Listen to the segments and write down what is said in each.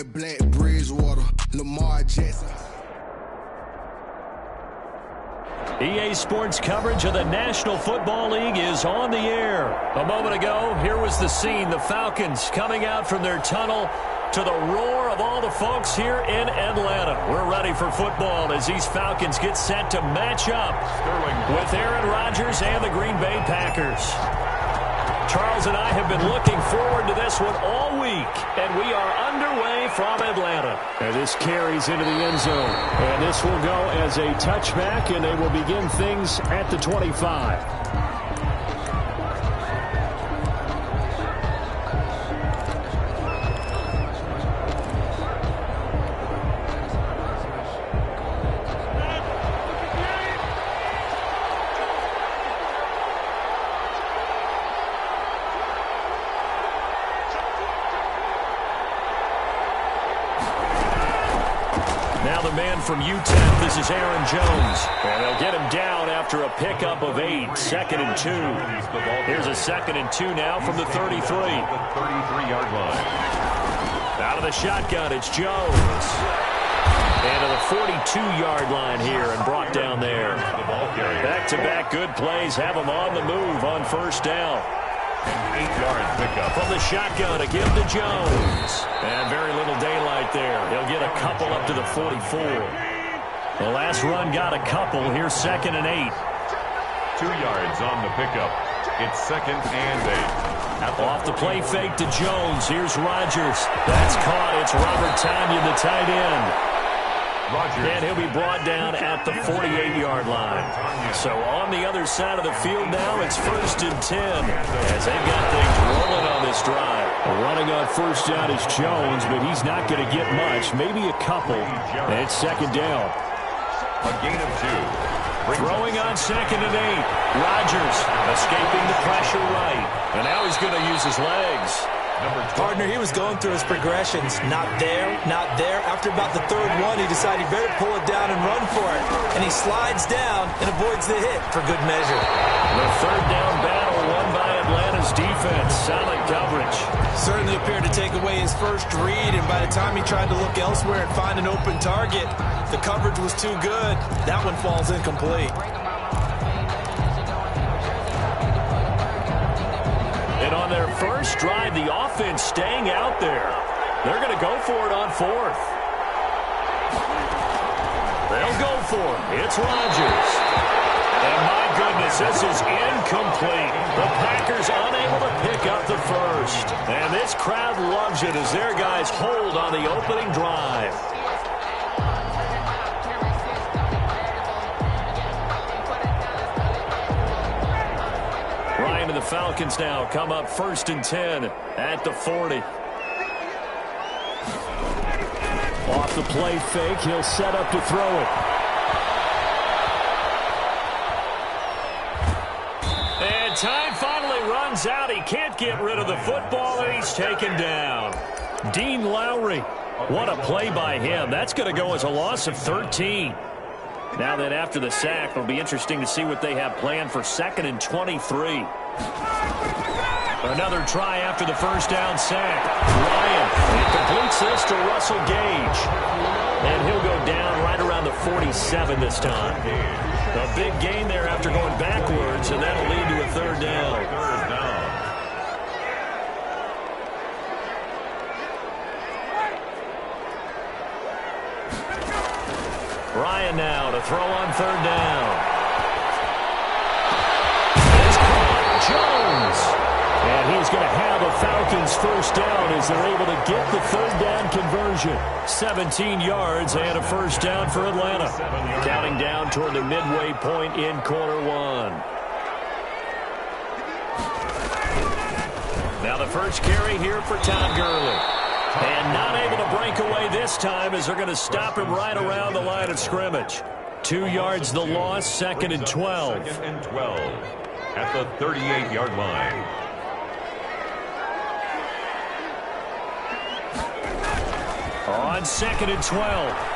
boy Black Bridgewater, Lamar Jackson. EA Sports coverage of the National Football League is on the air. A moment ago, here was the scene. The Falcons coming out from their tunnel to the roar of all the folks here in Atlanta. We're ready for football as these Falcons get set to match up with Aaron Rodgers and the Green Bay Packers. Charles and I have been looking forward to this one all week, and we are underway from Atlanta. And this carries into the end zone, and this will go as a touchback, and they will begin things at the 25. Now the man from UTEP, this is Aaron Jones. And they'll get him down after a pickup of 8, 2nd and 2. Here's a 2nd and 2 now from the 33. The 33-yard line. Out of the shotgun, it's Jones. And to the 42-yard line here and brought down there. Back-to-back good plays have him on the move on first down. 8-yard pickup. From the shotgun, a give to Jones. And very little daylight there. He'll get a couple up to the 44. The last run got a couple. Here's 2nd and 8. 2 yards on the pickup. It's 2nd and 8. Off the play fake to Jones. Here's Rodgers. That's caught. It's Robert Tonyan, the tight end. And he'll be brought down at the 48-yard line. So on the other side of the field now, it's 1st and 10 as they've got things rolling on this drive. Running on first down is Jones, but he's not going to get much, maybe a couple. And it's 2nd down. A gain of 2. Throwing on 2nd and 8. Rodgers escaping the pressure right. And now he's going to use his legs. Partner, he was going through his progressions. Not there, not there. After about the 3rd one, he decided he better pull it down and run for it. And he slides down and avoids the hit for good measure. The 3rd down battle won by Atlanta's defense. Solid coverage. Certainly appeared to take away his first read, and by the time he tried to look elsewhere and find an open target, the coverage was too good. That one falls incomplete. And on their first drive, the offense staying out there. They're going to go for it on 4th. They'll go for it. It's Rodgers. And my goodness, this is incomplete. The Packers unable to pick up the first. And this crowd loves it as their guys hold on the opening drive. Ryan and the Falcons now come up 1st and 10 at the 40. Off the play fake, he'll set up to throw it. And time finally runs out. He can't get rid of the football, and he's taken down. Dean Lowry, what a play by him. That's going to go as a loss of 13. Now that after the sack, it'll be interesting to see what they have planned for 2nd and 23. Another try after the first down sack. Ryan, he completes this to Russell Gage. And he'll go down right around the 47 this time. A big gain there after going backwards, and that'll lead to a 3rd down. Ryan now to throw on 3rd down. It's caught. Jones. And he's going to have a Falcons first down as they're able to get the 3rd down conversion. 17 yards and a first down for Atlanta. Counting down toward the midway point in quarter 1. Now the first carry here for Todd Gurley. And not able to break away this time as they're going to stop him right around the line of scrimmage. 2 yards the loss, 2nd and 12. 2nd and 12 at the 38-yard line. On 2nd and 12,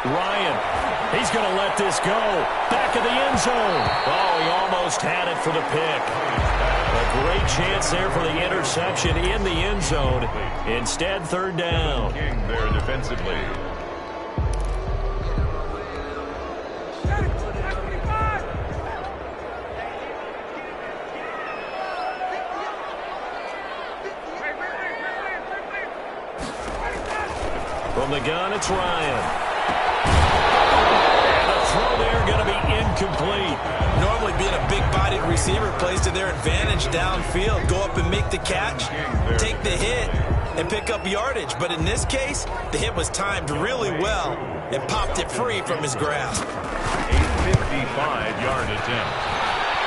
Ryan, he's going to let this go. Back of the end zone. Oh, he almost had it for the pick. A great chance there for the interception in the end zone. Instead, third down. King there defensively. From the gun, it's Ryan. And the throw there going to be incomplete. Normally being a big-bodied receiver plays to their advantage downfield. Go up and make the catch, take the hit, and pick up yardage. But in this case, the hit was timed really well and popped it free from his grasp. A 55-yard attempt.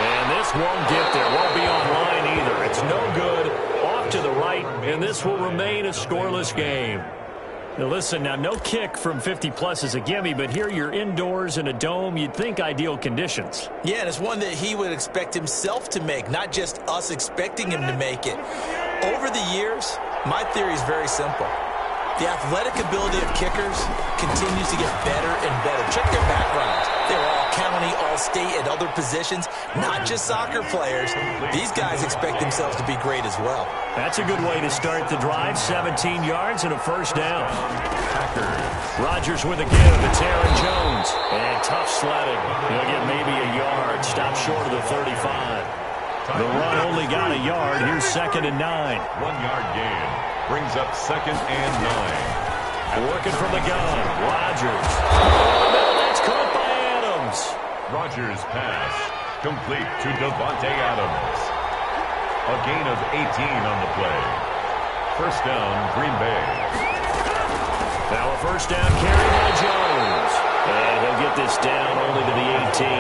And this won't get there. Won't be online either. It's no good. Off to the right, and this will remain a scoreless game. Now listen, now no kick from 50-plus is a gimme, but here you're indoors in a dome. You'd think ideal conditions. Yeah, and it's one that he would expect himself to make, not just us expecting him to make it. Over the years, my theory is very simple. The athletic ability of kickers continues to get better and better. Check their backgrounds. They're all county, all state, at other positions, not just soccer players. These guys expect themselves to be great as well. That's a good way to start the drive. 17 yards and a first down. Rodgers with a give. It's Aaron Jones. And tough sledding. He'll get maybe a yard. Stop short of the 35. The run only got a yard. Here's 2nd and 9. 1-yard gain. Brings up 2nd and 9. Working from the gun. Rodgers. That's caught by Adams. Rodgers pass. Complete to Devontae Adams. A gain of 18 on the play. First down, Green Bay. Now a first down carry by Jones. And he'll get this down only to the 18.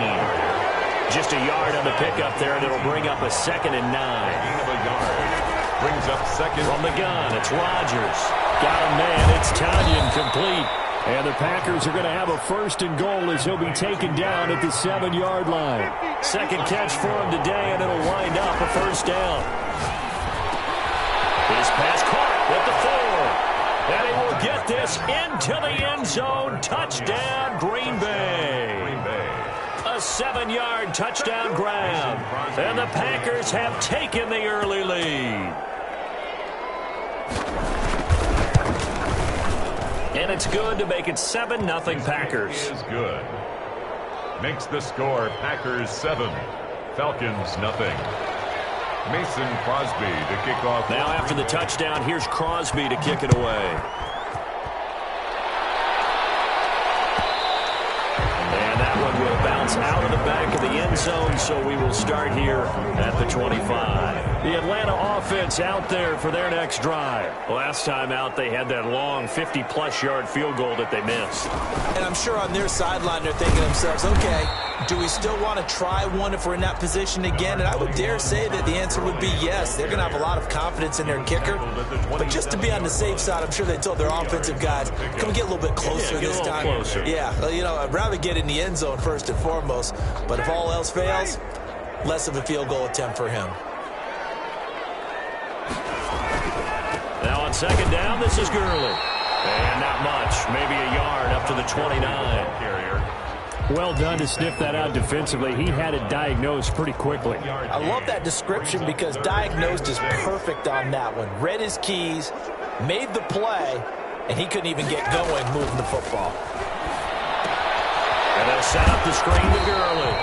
Just a yard on the pickup there, and it'll bring up a 2nd and 9. Gain of a yard. Brings up 2nd. From the gun, it's Rodgers. Got a man, it's Tanyan complete. And the Packers are going to have a 1st and goal as he'll be taken down at the 7-yard line. Second catch for him today, and it'll wind up a first down. His pass caught at the 4. And he will get this into the end zone. Touchdown, Green Bay. A 7-yard touchdown grab. And the Packers have taken the early lead. And it's good to make it 7-0 Packers. Is good. Makes the score Packers 7, Falcons nothing. Mason Crosby to kick off. Now after the touchdown, here's Crosby to kick it away. And that one will bounce out of the back of the end zone, so we will start here at the 25. The Atlanta offense out there for their next drive. Last time out, they had that long 50-plus yard field goal that they missed. And I'm sure on their sideline they're thinking to themselves, okay, do we still want to try one if we're in that position again? And I would dare say that the answer would be yes. They're going to have a lot of confidence in their kicker. But just to be on the safe side, I'm sure they told their offensive guys, can we get a little bit closer this time? Closer. Yeah, you know, I'd rather get in the end zone first and foremost. But if all else fails, less of a field goal attempt for him. Now on second down, this is Gurley. And not much, maybe a yard up to the 29. Carrier. Well done to sniff that out defensively. He had it diagnosed pretty quickly. I love that description because diagnosed is perfect on that one. Read his keys, made the play, and he couldn't even get going moving the football. And they'll set up the screen to Gurley.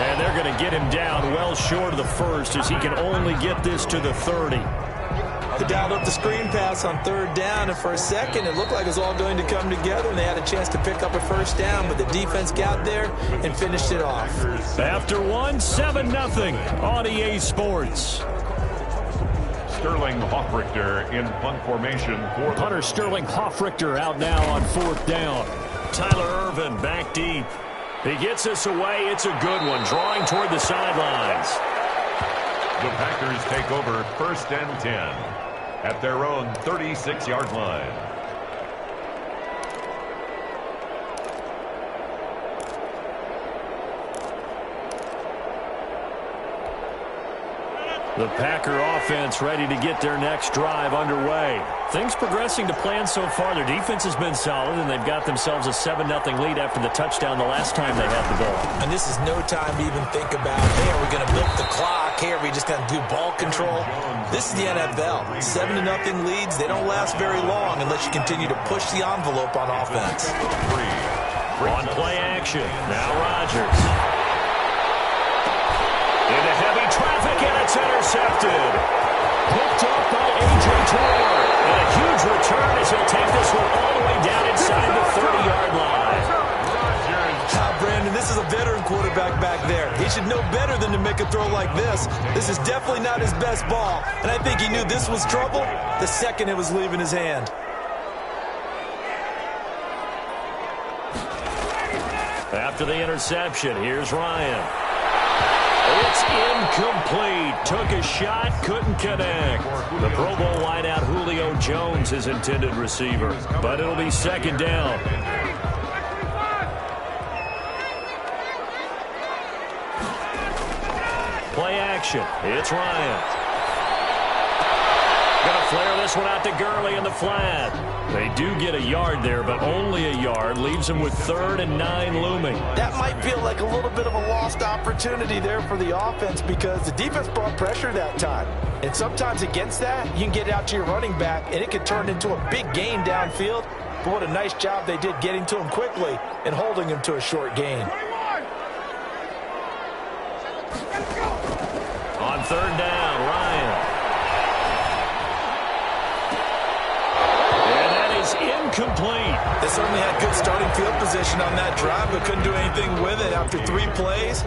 And they're going to get him down well short of the first as he can only get this to the 30. They dialed up the screen pass on third down, and for a second it looked like it was all going to come together, and they had a chance to pick up a first down, but the defense got there and finished it off. After one, 7-0 on EA Sports. Sterling Hoffrichter in punt formation for Punter Sterling Hoffrichter out now on 4th down. Tyler Irvin back deep. He gets us away. It's a good one, drawing toward the sidelines. The Packers take over 1st and 10 at their own 36-yard line. The Packer offense ready to get their next drive underway. Things progressing to plan so far. Their defense has been solid, and they've got themselves a 7-0 lead after the touchdown the last time they had the ball. And this is no time to even think about, hey, are we going to milk the clock? Hey, are we just going to do ball control? This is the NFL. 7-0 leads, they don't last very long unless you continue to push the envelope on offense. On play action, now Rodgers. Into heavy traffic, and it's intercepted. Picked up by A.J. Taylor. And a huge return as he'll take this one all the way down inside the 30-yard line. Brandon, this is a veteran quarterback back there. He should know better than to make a throw like this. This is definitely not his best ball. And I think he knew this was trouble the second it was leaving his hand. After the interception, here's Ryan. It's incomplete. Took a shot, couldn't connect. The Pro Bowl wideout Julio Jones, his intended receiver. But it'll be second down. Play action. It's Ryan. Gonna flare this one out to Gurley in the flat. They do get a yard there, but only a yard. Leaves them with 3rd and 9 looming. That might feel like a little bit of a lost opportunity there for the offense because the defense brought pressure that time. And sometimes against that, you can get out to your running back, and it can turn into a big gain downfield. But what a nice job they did getting to him quickly and holding him to a short gain. On 3rd down, Ryan. Incomplete. They certainly had good starting field position on that drive, but couldn't do anything with it after 3 plays.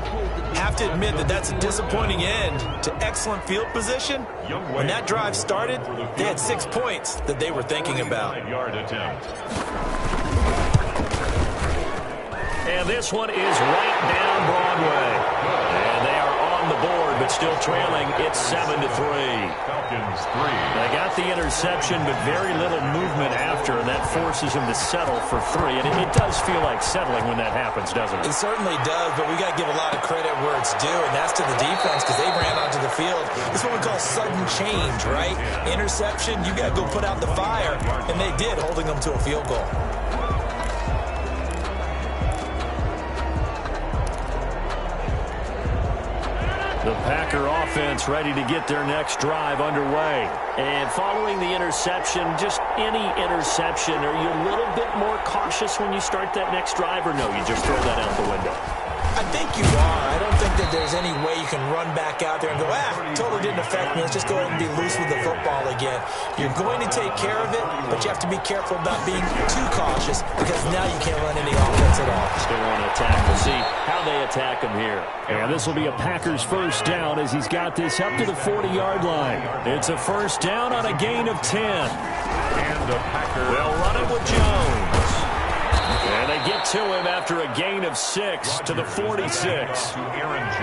Have to admit that that's a disappointing end to excellent field position. When that drive started, they had 6 points that they were thinking about. And this one is right down Broadway. And they are on the board, but still trailing. It's 7-3. Falcons 3. They got the interception, but very little movement after, and that forces him to settle for 3. And it does feel like settling when that happens, doesn't it? It certainly does, but we got to give a lot of credit where it's due, and that's to the defense because they ran onto the field. This is what we call sudden change, right? Interception, you got to go put out the fire, and they did, holding them to a field goal. The Packer offense ready to get their next drive underway. And following the interception, just any interception, are you a little bit more cautious when you start that next drive, or no, you just throw that out the window? I think you are. I don't think that there's any way you can run back out there and go, totally didn't affect me. Let's just go ahead and be loose with the football again. You're going to take care of it, but you have to be careful about being too cautious because now you can't run any offense at all. Still want to attack. We'll see how they attack him here. And this will be a Packers first down as he's got this up to the 40-yard line. It's a first down on a gain of 10. And the Packers. They'll run it with Jones. And they get to him after a gain of 6 to the 46.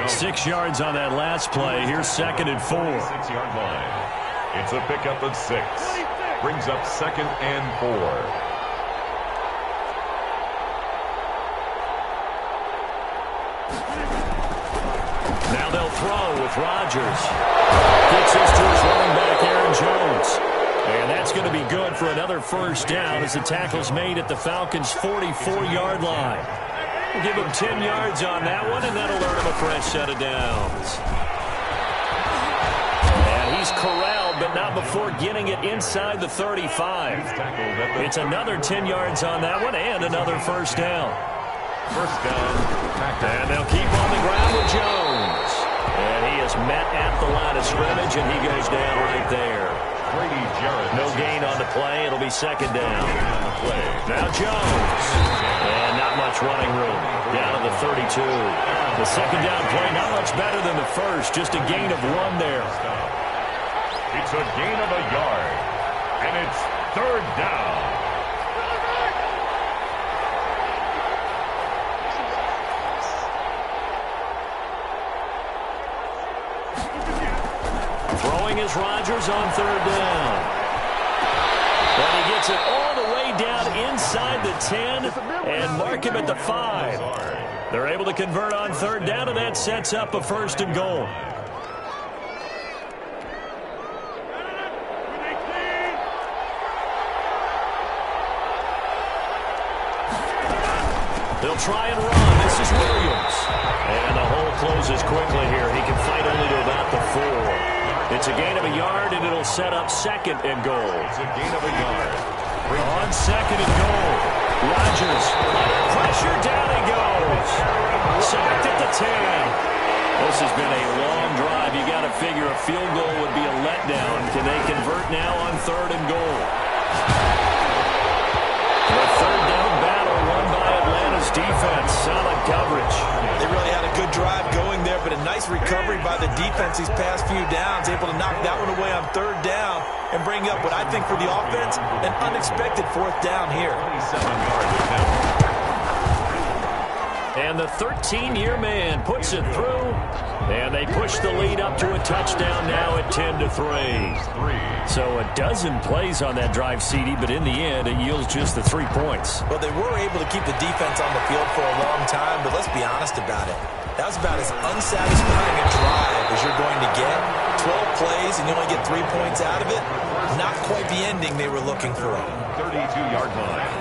6 yards on that last play. Here's 2nd and 4. 6-yard line. It's a pickup of 6. Brings up 2nd and 4. Now they'll throw with Rodgers. Gets this to his running back, Aaron Jones. And that's going to be good for another first down as the tackle's made at the Falcons' 44-yard line. We'll give him 10 yards on that one, and that'll earn him a fresh set of downs. And he's corralled, but not before getting it inside the 35. It's another 10 yards on that one, and another first down. First down. And they'll keep on the ground with Jones. And he is met at the line of scrimmage, and he goes down right there. No gain on the play. It'll be second down. Now Jones. And not much running room. Down to the 32. The second down play not much better than the first. Just a gain of 1 there. It's a gain of a yard. And it's 3rd down. Throwing is Rodgers on 3rd down. And he gets it all the way down inside the 10 and mark him at the 5. They're able to convert on 3rd down, and that sets up a 1st and goal. They'll try and run. This is Williams. And the hole closes quickly here. He can fight only to about the 4. It's a gain of a yard, and it'll set up second and goal. It's a gain of a yard. On second and goal. Rodgers, under pressure, down he goes. Sacked at the 10. This has been a long drive. You got to figure a field goal would be a letdown. Can they convert now on third and goal? The third down battle won by Atlanta's defense. Solid coverage. They really had a good drive going there, but a nice recovery by the defense these past few downs, able to knock that one away on third down and bring up what I think for the offense, an unexpected fourth down here. 27 yards attempt. And the 13-year man puts it through, and they push the lead up to a touchdown now at 10-3. So a dozen plays on that drive, CD, but in the end, it yields just the 3 points. Well, they were able to keep the defense on the field for a long time, but let's be honest about it. That was about as unsatisfying a drive as you're going to get. 12 plays, and you only get 3 points out of it. Not quite the ending they were looking for. 32-yard line.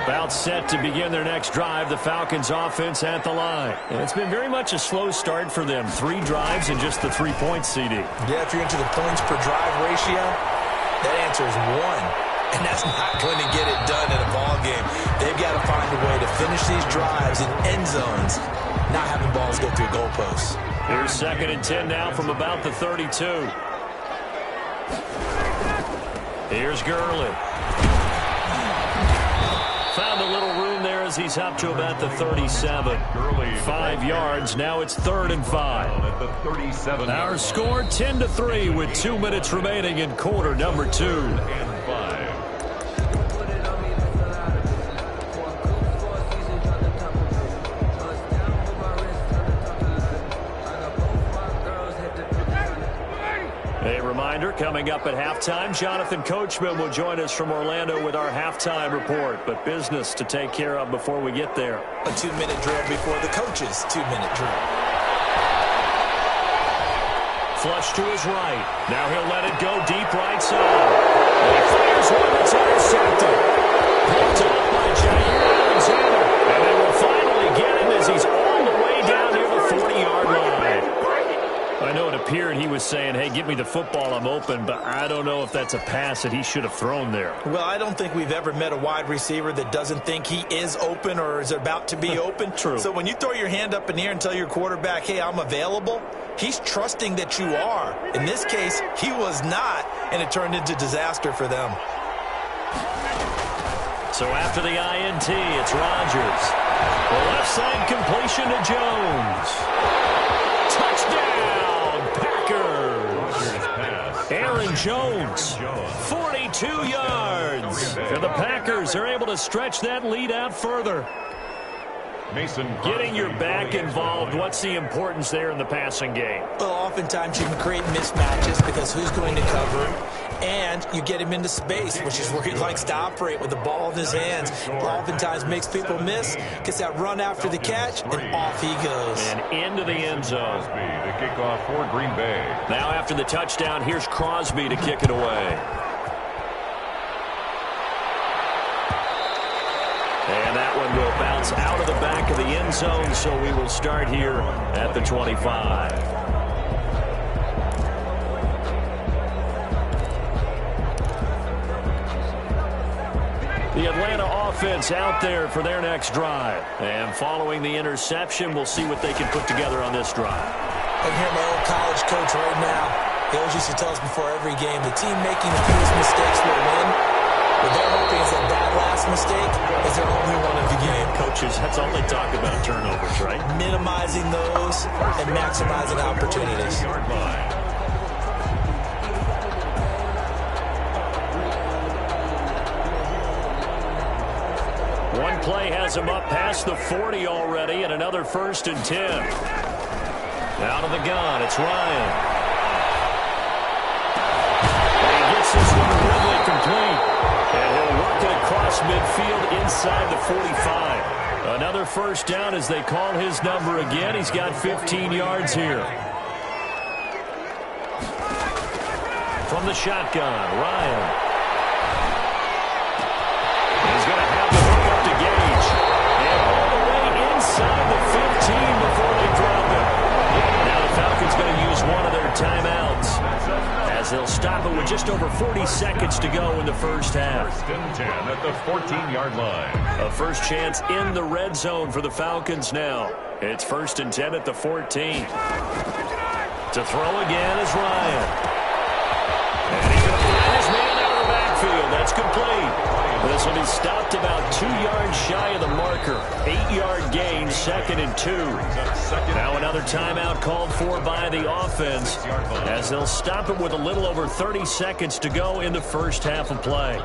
About set to begin their next drive, the Falcons offense at the line. And it's been very much a slow start for them. 3 drives and just the 3 points, CD. Yeah, if you're into the points per drive ratio, that answer is 1. And that's not going to get it done in a ball game. They've got to find a way to finish these drives in end zones, not having balls go through goalposts. Here's second and 10 now from about the 32. Here's Gurley. Found a little room there as he's up to about the 37. 5 yards. Now it's 3rd and 5. At the 37. Our score 10-3 with 2 minutes remaining in quarter number 2. And 5. A reminder, coming up at halftime, Jonathan Coachman will join us from Orlando with our halftime report, but business to take care of before we get there. A 2-minute drill before the coach's 2-minute drill. Flush to his right. Now he'll let it go deep right side. And he fires one that's intercepted. Picked up by Jair Alexander. And they will finally get him as he's all the way down near the 40-yard line. I know it appeared he was saying, hey, give me the football, I'm open, but I don't know if that's a pass that he should have thrown there. Well, I don't think we've ever met a wide receiver that doesn't think he is open or is about to be open. True. So when you throw your hand up in the air and tell your quarterback, hey, I'm available, he's trusting that you are. In this case, he was not, and it turned into disaster for them. So after the INT, it's Rodgers. The left side completion to Jones. Touchdown! Aaron Jones, 42 yards. And the Packers are able to stretch that lead out further. Getting your back involved, what's the importance there in the passing game? Well, oftentimes you can create mismatches because who's going to cover him, and you get him into space, which is where he likes to operate with the ball in his hands. Oftentimes makes people miss, gets that run after the catch, and off he goes. And into the end zone. The kickoff for Green Bay. Now after the touchdown, here's Crosby to kick it away. And that one will bounce out of the back of the end zone, so we will start here at the 25. The Atlanta offense out there for their next drive. And following the interception, we'll see what they can put together on this drive. I can hear my old college coach right now. He always used to tell us before every game, the team making the fewest mistakes will win. What they're hoping is that last mistake is their only one of the game. Coaches, that's all they talk about, turnovers, right? Minimizing those and maximizing opportunities. One play has him up past the 40 already, and another 1st and 10. Out of the gun, it's Ryan. And he gets this one really complete. And he'll work it across midfield inside the 45. Another first down as they call his number again. He's got 15 yards here. From the shotgun, Ryan. timeout as they'll stop it with just over 40 seconds to go in the first half. First and 10 at the 14-yard line. A first chance in the red zone for the Falcons now. It's first and 10 at the 14. To throw again is Ryan. And he's going to find his man out of the backfield. That's complete. This will be stopped about 2 yards shy of the marker. 8-yard gain, 2nd and 2. Now another timeout called for by the offense as they'll stop it with a little over 30 seconds to go in the first half of play.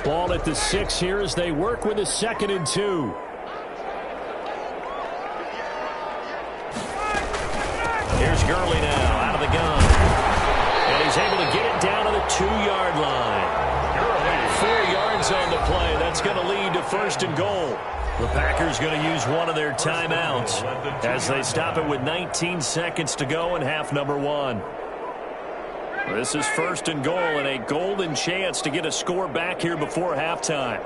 Ball at the 6 here as they work with a 2nd and 2. Here's Gurley now out of the gun. And he's able to get it down to the 2-yard line. 4 yards on the play. That's going to lead to first and goal. The Packers going to use one of their timeouts as they stop it with 19 seconds to go in half number 1. This is first and goal and a golden chance to get a score back here before halftime.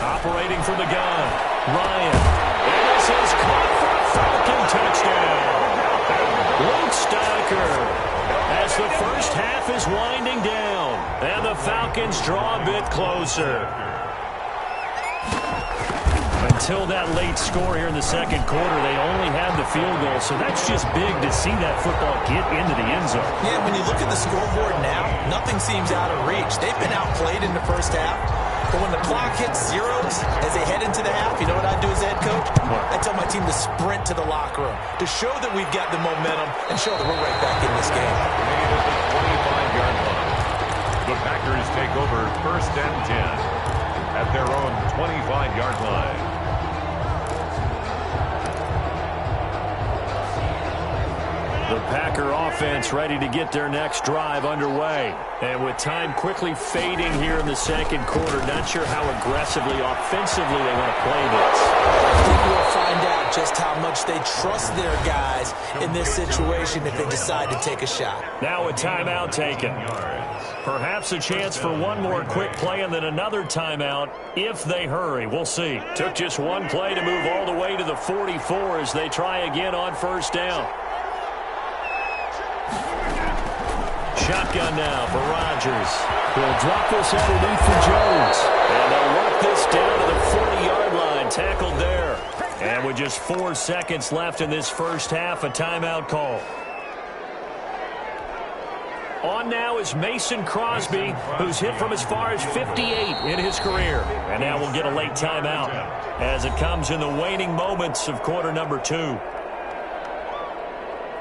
Operating from the gun, Ryan. And this is caught for a Falcon touchdown. Luke Stocker as the first half is winding down. And the Falcons draw a bit closer. Until that late score here in the second quarter, they only had the field goal, so that's just big to see that football get into the end zone. Yeah, when you look at the scoreboard now, nothing seems out of reach. They've been outplayed in the first half, but when the clock hits zeros as they head into the half, you know what I do as a head coach? I tell my team to sprint to the locker room to show that we've got the momentum and show that we're right back in this game. 25-yard line. The Packers take over first and 10 at their own 25-yard line. The Packer offense ready to get their next drive underway. And with time quickly fading here in the second quarter, not sure how aggressively, offensively they want to play this. I think we'll find out just how much they trust their guys in this situation if they decide to take a shot. Now a timeout taken. Perhaps a chance for one more quick play and then another timeout if they hurry. We'll see. Took just one play to move all the way to the 44 as they try again on first down. Shotgun now for Rodgers. He'll drop this underneath for Jones. And they'll work this down to the 40-yard line. Tackled there. And with just 4 seconds left in this first half, a timeout call. On now is Mason Crosby, who's hit from as far as 58 in his career. And now we'll get a late timeout as it comes in the waning moments of quarter number 2.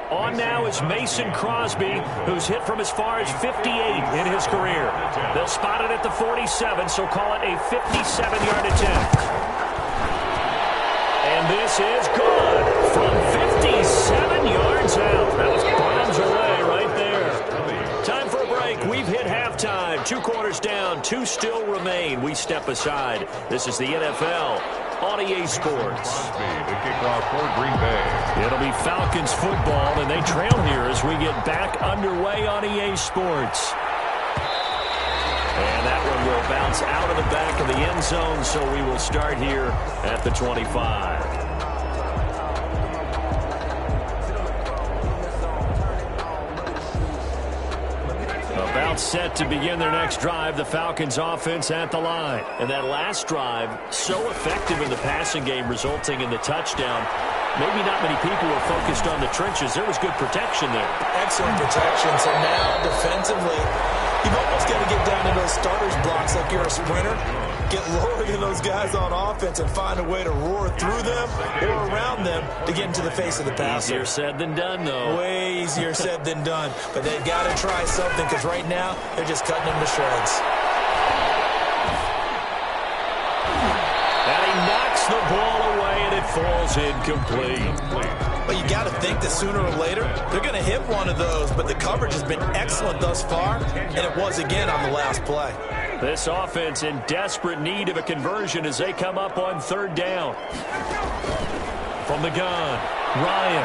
On now is Mason Crosby, who's hit from as far as 58 in his career. They'll spot it at the 47, so call it a 57-yard attempt. And this is good from 57 yards out. That was bombs away right there. Time for a break. We've hit halftime. 2 quarters down, 2 still remain. We step aside. This is the NFL on EA Sports. The kickoff for Green Bay. It'll be Falcons football, and they trail here as we get back underway on EA Sports. And that one will bounce out of the back of the end zone, so we will start here at the 25. About set to begin their next drive, the Falcons offense at the line. And that last drive, so effective in the passing game, resulting in the touchdown. Maybe not many people were focused on the trenches. There was good protection there. Excellent protection. So now, defensively, you've almost got to get down to those starters blocks like you're a sprinter. Get lower than those guys on offense and find a way to roar through them or around them to get into the face of the passer. Easier said than done, though. Way easier said than done. But they've got to try something because right now they're just cutting them to shreds. And he knocks the ball away, and it falls incomplete. But you got to think that sooner or later they're going to hit one of those. But the coverage has been excellent thus far, and it was again on the last play. This offense in desperate need of a conversion as they come up on third down. From the gun, Ryan.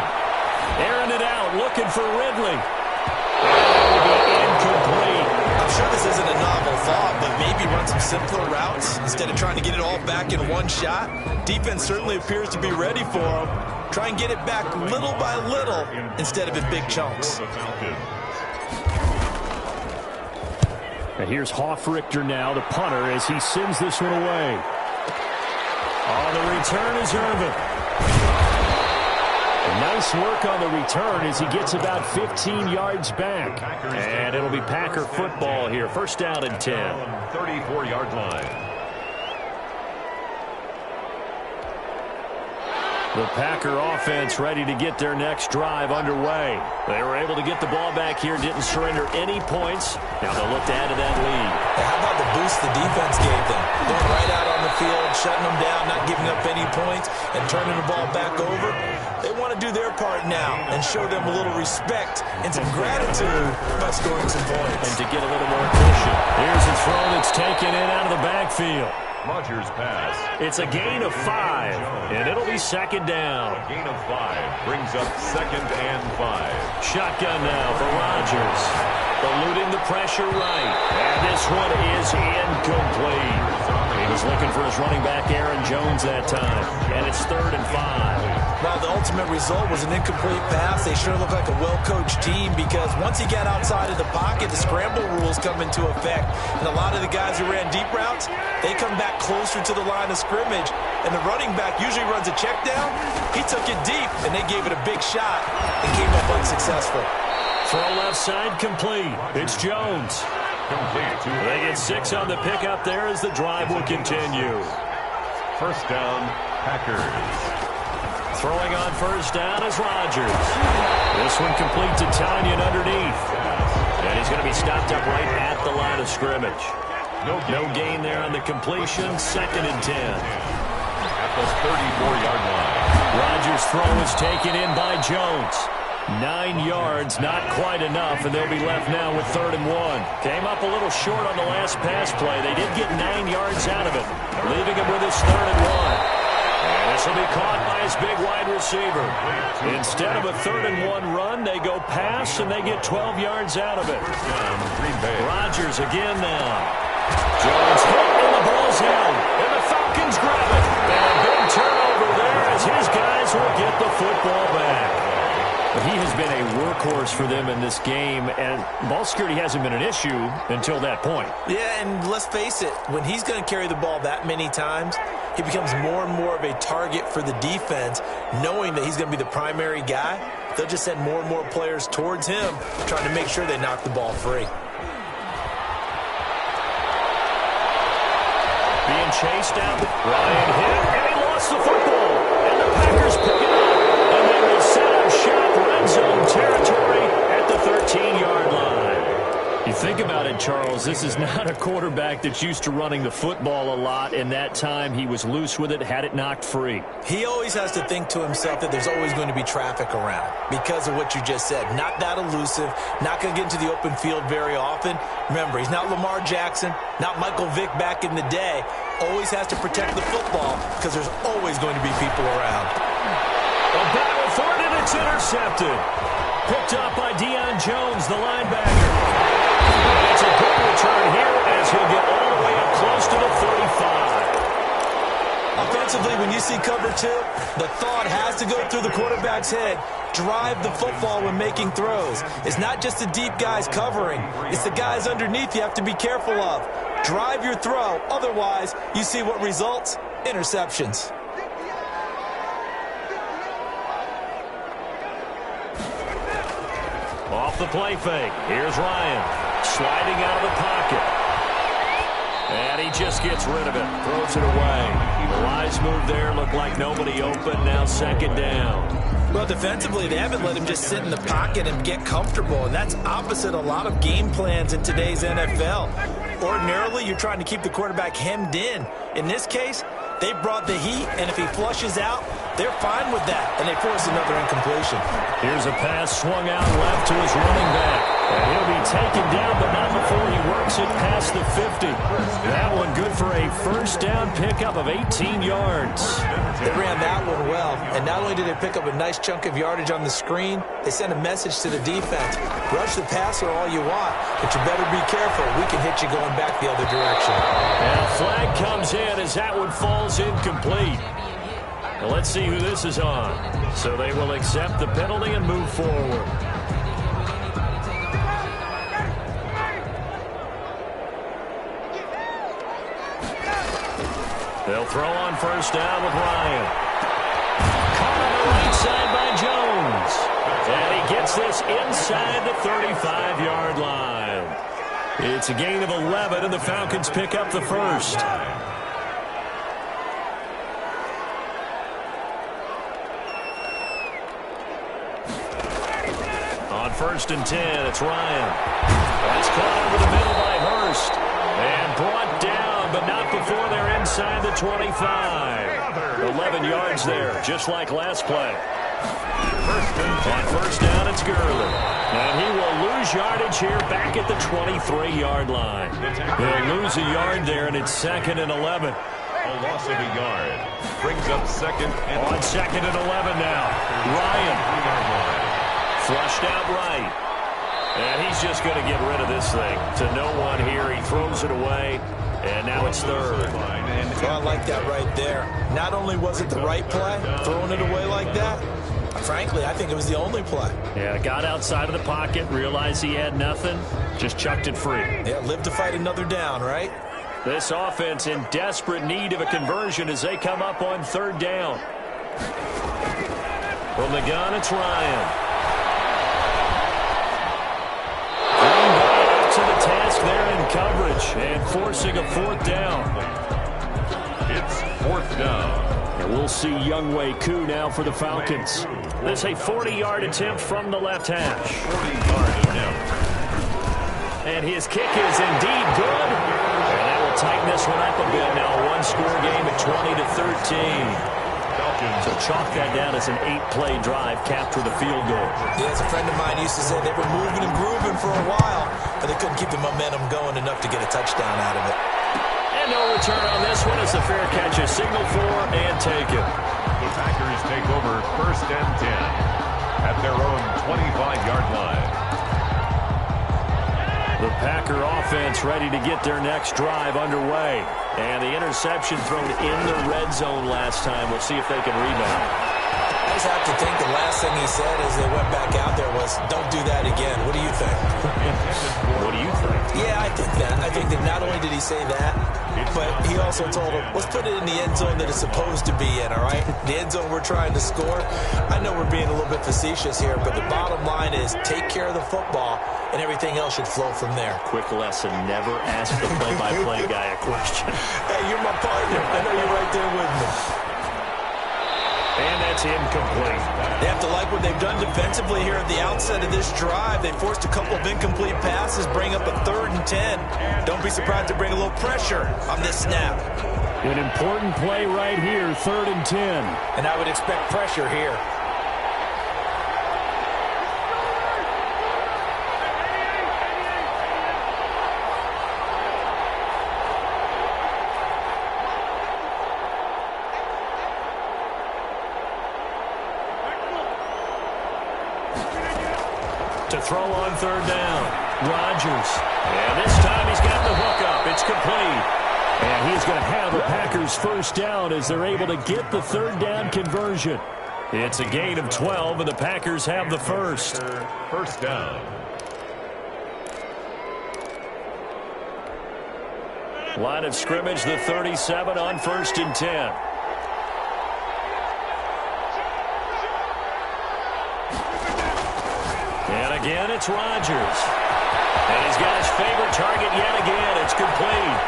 Airing it out, looking for Ridley. And it will be incomplete. I sure this isn't a novel thought, but maybe run some simpler routes instead of trying to get it all back in one shot. Defense certainly appears to be ready for him. Try and get it back little by little instead of in big chunks. And here's Hofrichter now, the punter, as he sends this one away. On the return is Irvin. Nice work on the return as he gets about 15 yards back. And it'll be Packer football here. First down and 10. 34-yard line. The Packer offense ready to get their next drive underway. They were able to get the ball back here, didn't surrender any points. Now they'll look to add to that lead. How about the boost the defense gave them? Going right out on the field, shutting them down, not giving up any points, and turning the ball back over. They want to do their part now and show them a little respect and some gratitude by scoring some points. And to get a little more efficient. Here's a throw that's taken in out of the backfield. Rodgers pass. It's a gain of 5, and it'll be second down. A gain of 5 brings up 2nd and 5. Shotgun now for Rodgers. Eluding the pressure right. And this one is incomplete. He was looking for his running back, Aaron Jones, that time. And it's 3rd and 5. Well, the ultimate result was an incomplete pass. They sure look like a well-coached team because once he got outside of the pocket, the scramble rules come into effect. And a lot of the guys who ran deep routes, they come back closer to the line of scrimmage. And the running back usually runs a check down. He took it deep, and they gave it a big shot and came up unsuccessful. Throw left side complete. It's Jones. They get 6 on the pickup there as the drive will continue. First down, Packers. Throwing on first down is Rodgers. This one complete to Tanyan underneath. And he's going to be stopped up right at the line of scrimmage. No gain there on the completion. 2nd and 10. At the 34-yard line. Rodgers' throw is taken in by Jones. 9 yards, not quite enough, and they'll be left now with 3rd and 1. Came up a little short on the last pass play. They did get 9 yards out of it, leaving him with his 3rd and 1. And this will be caught by his big wide receiver. Instead of a 3rd and 1 run, they go pass, and they get 12 yards out of it. Rodgers again now. Jones hit, and the ball's held. And the Falcons grab it. And a big turnover there as his guys will get the football back. But he has been a workhorse for them in this game, and ball security hasn't been an issue until that point. Yeah, and let's face it, when he's going to carry the ball that many times, he becomes more and more of a target for the defense, knowing that he's going to be the primary guy. They'll just send more and more players towards him, trying to make sure they knock the ball free. Being chased down, Ryan hit, and he lost the football. And the Packers pick it up, and they will set up shop red zone territory at the 13-yard line. You think about it, Charles, this is not a quarterback that's used to running the football a lot, and that time he was loose with it, had it knocked free. He always has to think to himself that there's always going to be traffic around because of what you just said. Not that elusive, not going to get into the open field very often. Remember, he's not Lamar Jackson, not Michael Vick back in the day. Always has to protect the football because there's always going to be people around. A battle for it, and it's intercepted. Picked up by Deion Jones, the linebacker. It's a good return here as he'll get all the way up close to the 35. Offensively, when you see cover 2, the thought has to go through the quarterback's head. Drive the football when making throws. It's not just the deep guys covering. It's the guys underneath you have to be careful of. Drive your throw. Otherwise, you see what results? Interceptions. Off the play fake. Here's Ryan. Sliding out of the pocket. And he just gets rid of it. Throws it away. The wise move there. Looked like nobody open. Now 2nd down. Well, defensively, they haven't let him just sit in the pocket and get comfortable. And that's opposite a lot of game plans in today's NFL. Ordinarily, you're trying to keep the quarterback hemmed in. In this case, they brought the heat, and if he flushes out, They're fine with that, and they force another incompletion. Here's a pass swung out left to his running back. And he'll be taken down, but not before he works it past the 50. That one good for a first down pickup of 18 yards. They ran that one well, and not only did they pick up a nice chunk of yardage on the screen, they sent a message to the defense. Rush the passer all you want, but you better be careful. We can hit you going back the other direction. And a flag comes in as that one falls incomplete. Well, let's see who this is on. So they will accept the penalty and move forward. They'll throw on first down with Ryan. Caught on the right side by Jones. And he gets this inside the 35-yard line. It's a gain of 11, and the Falcons pick up the first. On first and 10, it's Ryan. That's caught over the middle by Hurst. And brought down, but not before they're inside the 25. 11 yards there, just like last play. On first down, it's Gurley. And he will lose yardage here back at the 23-yard line. They'll lose a yard there, and it's 2nd and 11. A loss of a yard. Brings up second and... On 2nd and 11 now. Ryan. Flushed out right. And he's just going to get rid of this thing to no one here. He throws it away, and now it's 3rd. So I like that right there. Not only was it the right play, throwing it away like that, frankly, I think it was the only play. Yeah, got outside of the pocket, realized he had nothing, just chucked it free. Yeah, live to fight another down, right? This offense in desperate need of a conversion as they come up on 3rd down. From the gun, it's Ryan. To the task there in coverage and forcing a 4th down. It's 4th down. And we'll see Younghoe Koo now for the Falcons. This is a 40-yard attempt from the left hash. 40-yard attempt. And his kick is indeed good. And that will tighten this one up a bit now. One-score game at 20-13. So chalk that down as an 8-play drive, capture the field goal. Yeah, as a friend of mine used to say, they were moving and grooving for a while, but they couldn't keep the momentum going enough to get a touchdown out of it. And no return on this one as the fair catch is signaled for and taken. The Packers take over 1st and 10 at their own 25-yard line. The Packer offense ready to get their next drive underway. And the interception thrown in the red zone last time. We'll see if they can rebound. I just have to think the last thing he said as they went back out there was, don't do that again. What do you think? What do you think? Yeah, I think that. I think that not only did he say that, but he also told him, let's put it in the end zone that it's supposed to be in, all right? The end zone we're trying to score. I know we're being a little bit facetious here, but the bottom line is take care of the football, and everything else should flow from there. Quick lesson, never ask the play-by-play guy a question. Hey, you're my partner. I know you're right there with me. And that's incomplete. They have to like what they've done defensively here at the outset of this drive. They forced a couple of incomplete passes, bring up a 3rd and 10. Don't be surprised to bring a little pressure on this snap. An important play right here, 3rd and 10. And I would expect pressure here. To throw on 3rd down, Rodgers. And this time he's got the hook up. It's complete. And he's going to have the Packers first down as they're able to get the 3rd down conversion. It's a gain of 12, and the Packers have the first. First down. Line of scrimmage, the 37 on 1st and 10. And again, it's Rodgers. And he's got his favorite target yet again. It's complete.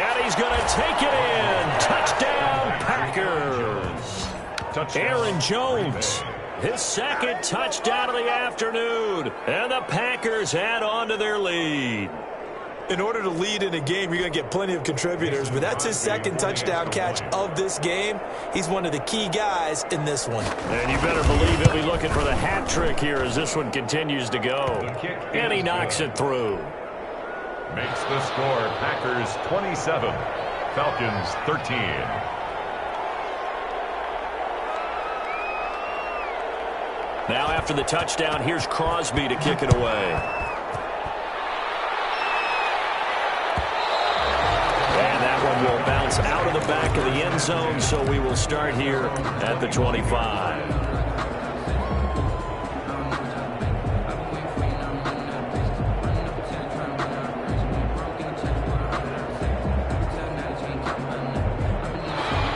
And he's going to take it in. Touchdown, Packers. Touchdown. Aaron Jones, his 2nd touchdown of the afternoon. And the Packers add on to their lead. In order to lead in a game, you're going to get plenty of contributors, but that's his second touchdown catch of this game. He's one of the key guys in this one. And you better believe he'll be looking for the hat trick here as this one continues to go. And he knocks it through. Makes the score Packers 27, Falcons 13. Now after the touchdown, here's Crosby to kick it away. And that one will bounce out of the back of the end zone, so we will start here at the 25.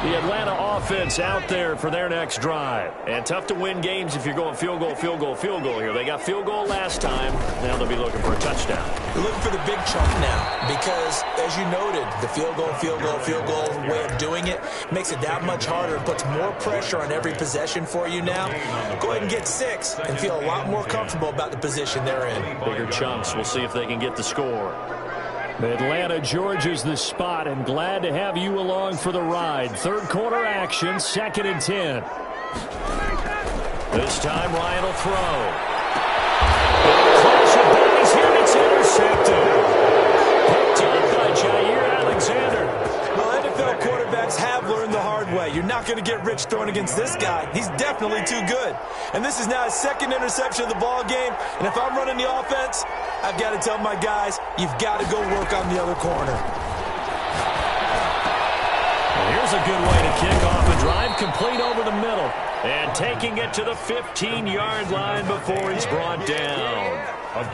The Atlanta offense out there for their next drive. And tough to win games if you're going field goal, field goal, field goal here. They got field goal last time. Now they'll be looking for a touchdown. They're looking for the big chunk now because, as you noted, the field goal, field goal, field goal way of doing it makes it that much harder. It puts more pressure on every possession for you now. Go ahead and get 6 and feel a lot more comfortable about the position they're in. Bigger chunks. We'll see if they can get the score. Atlanta, Georgia's the spot, and glad to have you along for the ride. Third quarter action, 2nd and 10. This time Ryan will throw. Close it back, he's here, it's intercepted. Picked up by Jair Alexander. Well, NFL quarterbacks have learned the hard way. You're not going to get rich throwing against this guy. He's definitely too good. And this is now his 2nd interception of the ball game. And if I'm running the offense, I've got to tell my guys, you've got to go work on the other corner. Well, here's a good way to kick off a drive, complete over the middle. And taking it to the 15-yard line before he's brought down.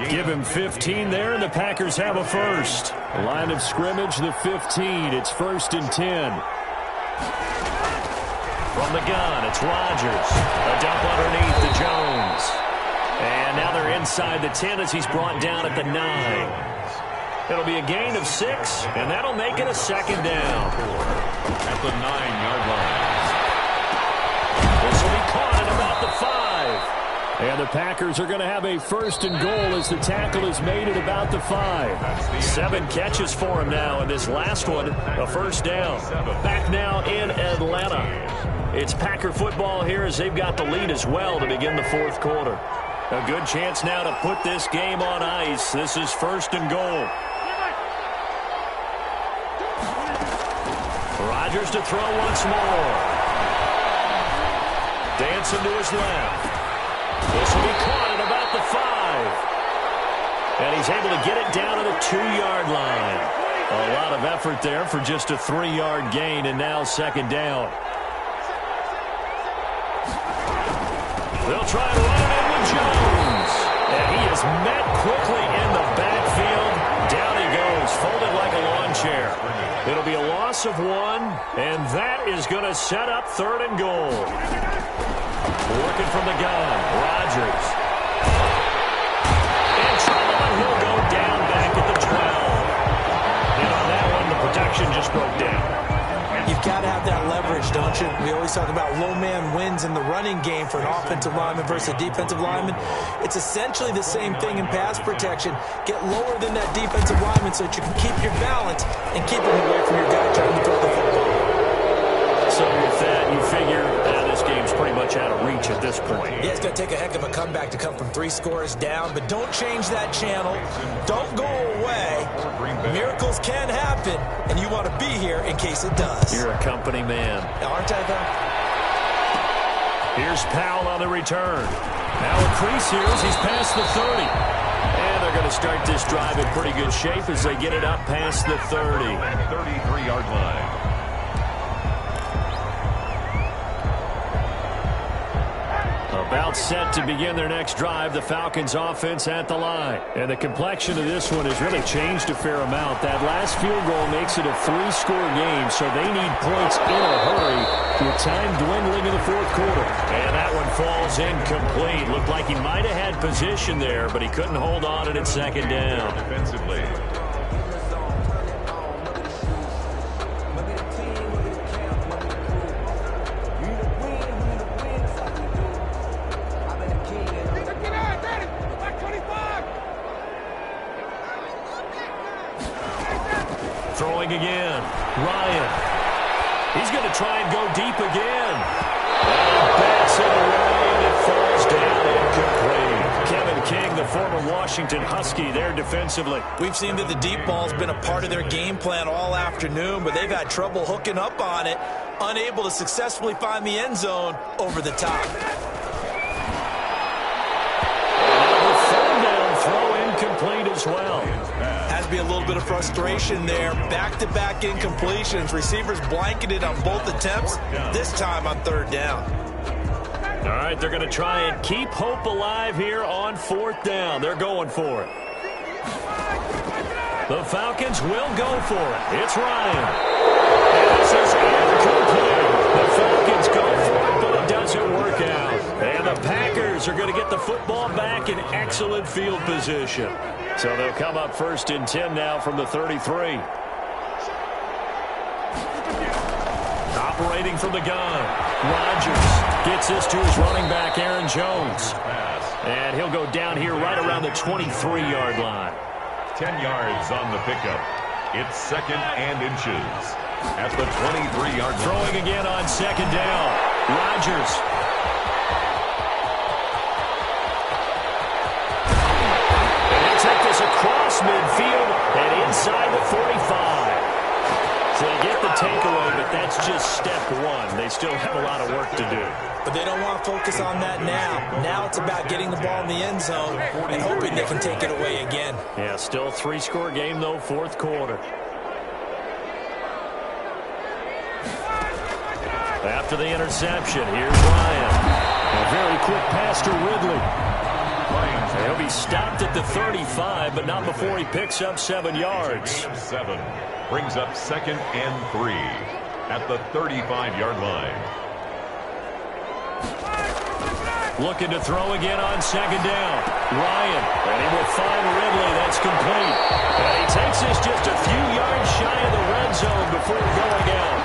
Give him 15 there, and the Packers have a first. Line of scrimmage, the 15. It's 1st and 10. From the gun, it's Rodgers. A dump underneath to Jones. And now they're inside the 10 as he's brought down at the 9. It'll be a gain of 6, and that'll make it a 2nd down. At the 9-yard line. This will be caught at about the 5. And the Packers are going to have a 1st and goal as the tackle is made at about the 5. 7 catches for him now, and this last one, a 1st down. Back now in Atlanta. It's Packer football here as they've got the lead as well to begin the 4th quarter. A good chance now to put this game on ice. This is 1st and goal. Rodgers to throw once more. Dancing to his left. This will be caught at about the 5. And he's able to get it down to the 2-yard line. A lot of effort there for just a 3-yard gain, and now 2nd down. They'll try to run it in with Jones. And he is met quickly in the backfield. Down he goes, folded like a lawn chair. It'll be a loss of 1, and that is going to set up 3rd and goal. Working from the gun, Rodgers. In trouble, and he'll go down back at the 12. And on that one, the protection just broke down. You've got to have that leverage, don't you? We always talk about low man wins in the running game for an offensive lineman versus a defensive lineman. It's essentially the same thing in pass protection. Get lower than that defensive lineman so that you can keep your balance and keep him away from your guy trying to throw the football. So with that, you figure this game's pretty much out of reach at this point. Yeah, it's going to take a heck of a comeback to come from 3 scores down, but don't change that channel. Don't go away. Miracles can happen, and you want to be here in case it does. You're a company man. Aren't I, though? Here's Powell on the return. Now a crease here as he's past the 30. And they're going to start this drive in pretty good shape as they get it up past the 30. 33-yard line. About set to begin their next drive, the Falcons offense at the line. And the complexion of this one has really changed a fair amount. That last field goal makes it a 3-score game, so they need points in a hurry with time dwindling in the 4th quarter. And that one falls incomplete. Looked like he might have had position there, but he couldn't hold on at 2nd down. Defensively. He's going to try and go deep again. Bats it away, and it falls down incomplete. Kevin King, the former Washington Husky, there defensively. We've seen that the deep ball's been a part of their game plan all afternoon, but they've had trouble hooking up on it, unable to successfully find the end zone over the top. Another third down throw incomplete as well. Has to be a little bit of frustration there. Back-to-back incompletions. Receivers blanketed on both attempts, this time on third down. All right, they're going to try and keep hope alive here on fourth down. They're going for it. The Falcons will go for it. It's Ryan. And this is incomplete. The Falcons go for it, but it doesn't work out. And the Packers are going to get the football back in excellent field position. So they'll come up 1st and 10 now from the 33. Operating from the gun. Rodgers gets this to his running back, Aaron Jones. And he'll go down here right around the 23-yard line. 10 yards on the pickup. It's 2nd and inches at the 23-yard line. Throwing again on 2nd down. Rodgers. And he'll take this across midfield and inside the 45. So they get the takeaway, but that's just step one. They still have a lot of work to do. But they don't want to focus on that now. Now it's about getting the ball in the end zone and hoping they can take it away again. Yeah, still a 3-score game, though, 4th quarter. After the interception, here's Ryan. A very quick pass to Ridley. He'll be stopped at the 35, but not before he picks up 7 yards. 7 brings up 2nd and 3 at the 35-yard line. Looking to throw again on 2nd down. Ryan, and he will find Ridley. That's complete. And he takes this just a few yards shy of the red zone before going out.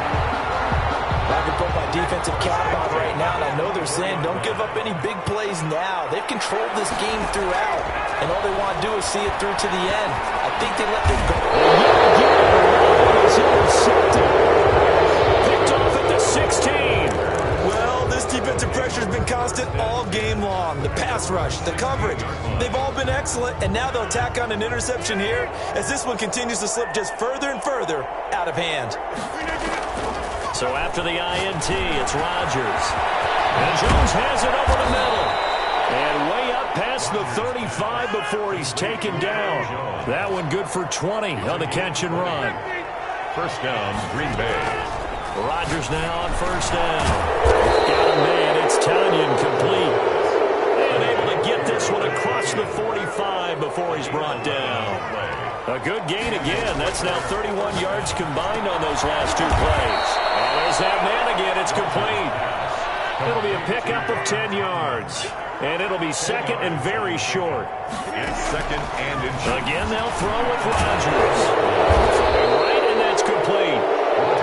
I can put my defensive cap on right now, and I know they're saying don't give up any big plays now. They've controlled this game throughout, and all they want to do is see it through to the end. I think they let them go. He's intercepted. Picked off at the 16. Well, this defensive pressure has been constant all game long. The pass rush, the coverage, they've all been excellent, and now they'll tack on an interception here as this one continues to slip just further and further out of hand. So after the INT, it's Rodgers. And Jones has it over the middle. And way up past the 35 before he's taken down. That one good for 20 on the catch and run. 1st down, Green Bay. Rodgers now on 1st down. Got a man, it's Tanyan complete. And able to get this one across the 45 before he's brought down. A good gain again. That's now 31 yards combined on those last 2 plays. And there's that man again. It's complete. It'll be a pickup of 10 yards. And it'll be 2nd and very short. And 2nd and inches. Again, they'll throw with Rodgers. Right, and that's complete.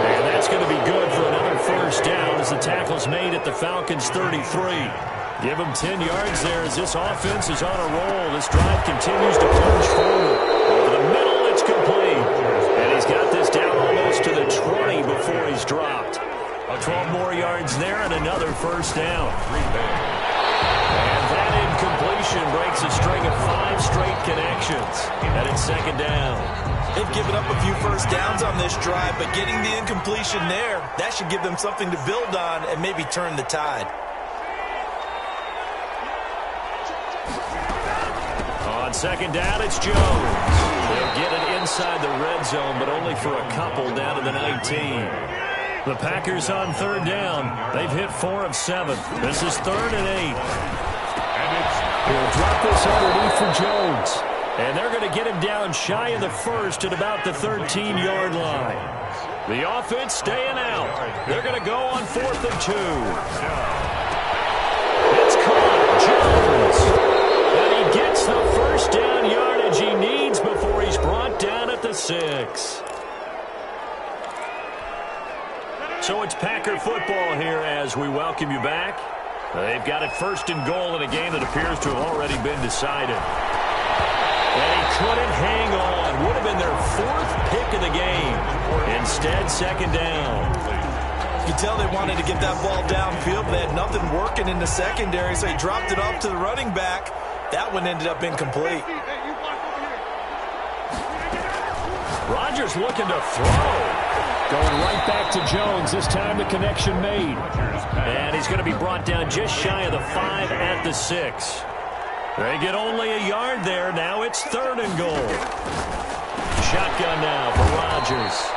And that's going to be good for another 1st down as the tackle's made at the Falcons' 33. Give them 10 yards there as this offense is on a roll. This drive continues to plunge forward. Over the middle, it's complete. And he's got this down almost to the 20 before he's dropped. 12 more yards there and another 1st down. And that incompletion breaks a string of 5 straight connections. And it's 2nd down. They've given up a few 1st downs on this drive, but getting the incompletion there, that should give them something to build on and maybe turn the tide. On 2nd down, it's Jones. They'll get it inside the red zone, but only for a couple down to the 19. The Packers on 3rd down. They've hit 4 of 7. This is 3rd and 8. He'll drop this underneath for Jones. And they're going to get him down shy of the 1st at about the 13-yard line. The offense staying out. They're going to go on 4th and 2. It's caught. Jones. And he gets the 1st down yardage he needs before he's brought down at the 6. So it's Packer football here as we welcome you back. They've got it 1st and goal in a game that appears to have already been decided. And he couldn't hang on. Would have been their 4th pick of the game. Instead, 2nd down. You could tell they wanted to get that ball downfield, but they had nothing working in the secondary, so he dropped it off to the running back. That one ended up incomplete. Rodgers looking to throw. Going right back to Jones. This time the connection made. And he's going to be brought down just shy of the 5 at the 6. They get only a yard there. Now it's 3rd and goal. Shotgun now for Rodgers.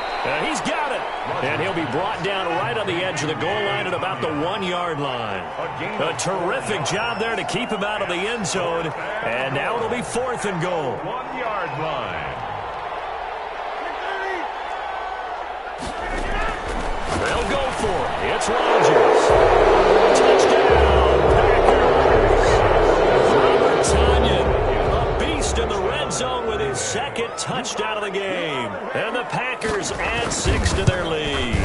He's got it. And he'll be brought down right on the edge of the goal line at about the 1-yard line. A terrific job there to keep him out of the end zone. And now it'll be 4th and goal. 1-yard line. They'll go for it. It's Rodgers. Touchdown, Packers. Robert Tonyan, a beast in the red zone with his 2nd touchdown of the game. And the Packers add 6 to their lead.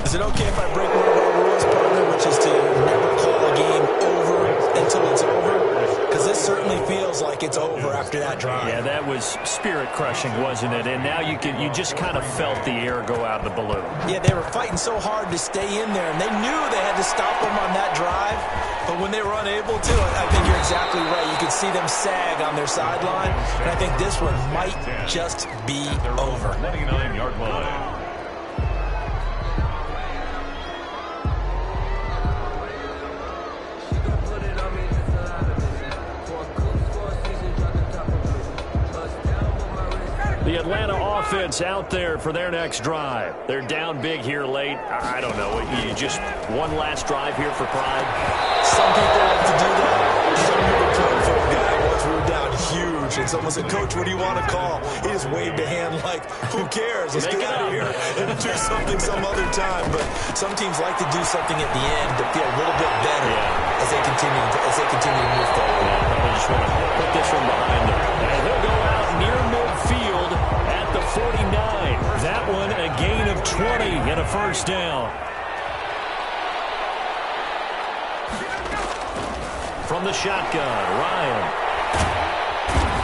Is it okay if I break one of our rules, partner, which is to never call a game over until it's over? Because this certainly feels like it's over after that drive. Yeah, that was spirit-crushing, wasn't it? And now you just kind of felt the air go out of the balloon. Yeah, they were fighting so hard to stay in there, and they knew they had to stop them on that drive. But when they were unable to, I think you're exactly right. You could see them sag on their sideline, and I think this one might just be over. 29-yard line. The Atlanta offense out there for their next drive. They're down big here late. I don't know. You just one last drive here for pride. Some people like to do that. Some people playing for a guy once we were down huge, and someone said, "Coach, what do you want to call?" He just waved a hand like, "Who cares? Let's get out of here and do something some other time." But some teams like to do something at the end to feel a little bit better as they continue to move forward. I just want to put this one behind them. And he'll go out near midfield at the 49. That one a gain of 20 and a 1st down. From the shotgun, Ryan.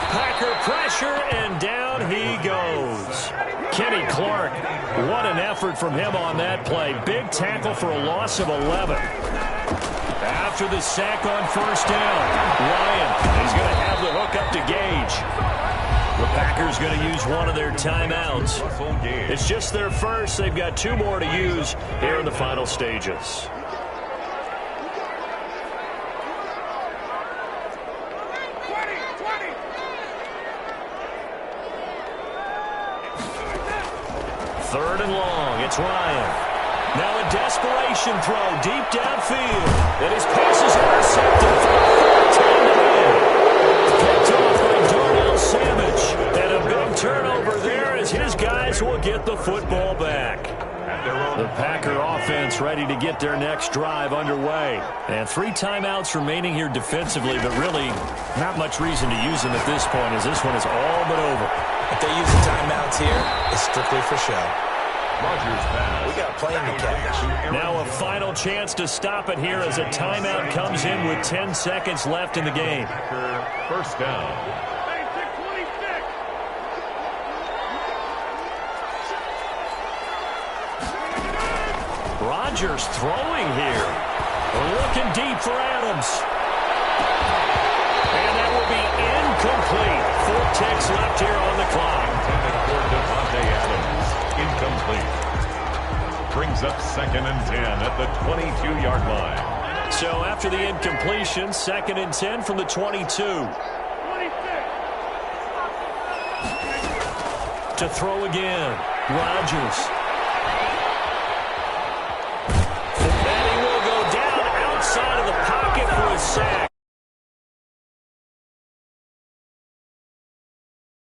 Packer pressure, and down he goes. Kenny Clark, what an effort from him on that play. Big tackle for a loss of 11. After the sack on 1st down, Ryan is going to have the hook up to Gage. The Packers going to use one of their timeouts. It's just their first. They've got 2 more to use here in the final stages. Third and long. It's Ryan. Now a desperation throw deep downfield. And his pass is intercepted for the 3rd time today. Picked off by Darnell Savage. And a big turnover there as his guys will get the football back. The Packer offense ready to get their next drive underway. And 3 timeouts remaining here defensively, but really not much reason to use them at this point as this one is all but over. If they use the timeouts here, it's strictly for show. We got a plane to catch. Now a final chance to stop it here as a timeout comes in with 10 seconds left in the game. 1st down. Rodgers throwing here. Looking deep for Adams. And that will be incomplete. 4 ticks left here on the clock. Intended for Devontae Adams. Incomplete. Brings up 2nd and 10 at the 22-yard line. So after the incompletion, 2nd and 10 from the 22. To throw again. Rodgers.